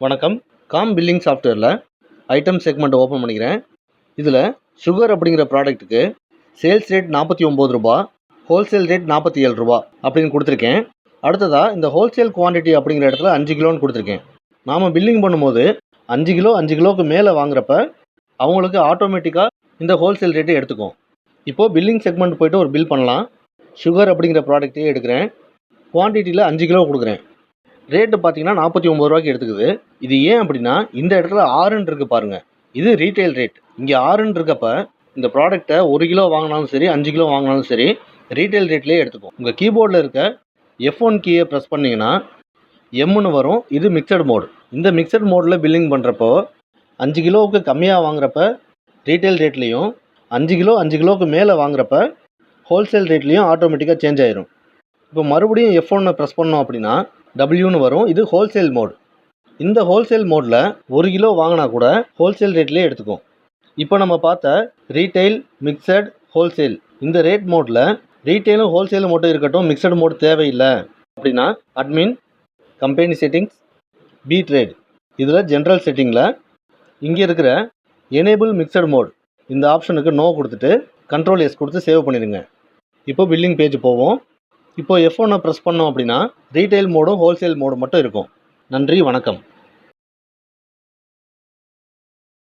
வணக்கம். Com billing சாஃப்ட்வேரில் item segment open பண்ணிக்கிறேன். இதில் சுகர் அப்படிங்கிற ப்ராடக்ட்டுக்கு சேல்ஸ் ரேட் ரூ. 49, ஹோல்சேல் ரேட் ரூ. 47 அப்படின்னு கொடுத்துருக்கேன். அடுத்ததாக இந்த ஹோல்சேல் குவான்டிட்டி அப்படிங்கிற இடத்துல 5 கிலோன்னு கொடுத்துருக்கேன். நாம் பில்லிங் பண்ணும்போது 5 கிலோவுக்கு மேலே வாங்குறப்ப அவங்களுக்கு ஆட்டோமேட்டிக்காக இந்த ஹோல்சேல் ரேட்டை எடுத்துக்கும். இப்போது பில்லிங் செக்மெண்ட் போய்ட்டு ஒரு பில் பண்ணலாம். சுகர் அப்படிங்கிற ப்ராடக்ட்டையே எடுக்கிறேன். குவான்டிட்டியில் 5 கிலோ கொடுக்குறேன். ரேட்டு பார்த்தீங்கன்னா ரூ. 49 எடுத்துக்குது. இது ஏன் அப்படின்னா இந்த இடத்துல 6ன்னு இருக்குது பாருங்கள். இது ரீட்டைல் ரேட். இங்கே 6ன்னு இருக்கப்ப இந்த ப்ராடக்ட்டை 1 கிலோ வாங்கினாலும் சரி 5 கிலோ வாங்கினாலும் சரி ரீட்டைல் ரேட்லேயே எடுத்துக்கும். உங்கள் கீபோர்டில் இருக்க F1 கீயை ப்ரெஸ் பண்ணிங்கன்னா எம்னு வரும். இது மிக்சட் மோடு. இந்த மிக்சட் மோடில் பில்லிங் பண்ணுறப்போ 5 கிலோவுக்கு கம்மியாக வாங்குறப்ப ரீட்டைல் ரேட்லேயும் 5 கிலோவுக்கு மேலே வாங்குறப்ப ஹோல்சேல் ரேட்லேயும் ஆட்டோமேட்டிக்காக சேஞ்ச் ஆயிரும். இப்போ மறுபடியும் F1 ப்ரெஸ் பண்ணோம் அப்படின்னா Wன்னு வரும். இது ஹோல்சேல் மோட். இந்த ஹோல்சேல் மோடில் 1 கிலோ வாங்கினா கூட ஹோல்சேல் ரேட்லேயே எடுத்துக்கும். இப்போ நம்ம பார்த்த ரீட்டைல், மிக்சட், ஹோல்சேல் இந்த ரேட் மோடில் ரீட்டைலும் ஹோல்சேலும் மட்டும் இருக்கட்டும், மிக்சட் மோட் தேவையில்லை அப்படின்னா admin, company settings, B trade இதில் ஜென்ரல் செட்டிங்கில் இங்கே இருக்கிற எனேபிள் மிக்சட் மோட் இந்த ஆப்ஷனுக்கு நோ கொடுத்துட்டு Ctrl+S கொடுத்து சேவ் பண்ணிடுங்க. இப்போ பில்லிங் பேஜ் போவோம். இப்போ F1 ப்ரெஸ் பண்ணோம் அப்படின்னா ரீட்டைல் மோடும் ஹோல்சேல் மோடும் மட்டும் இருக்கும். நன்றி, வணக்கம்.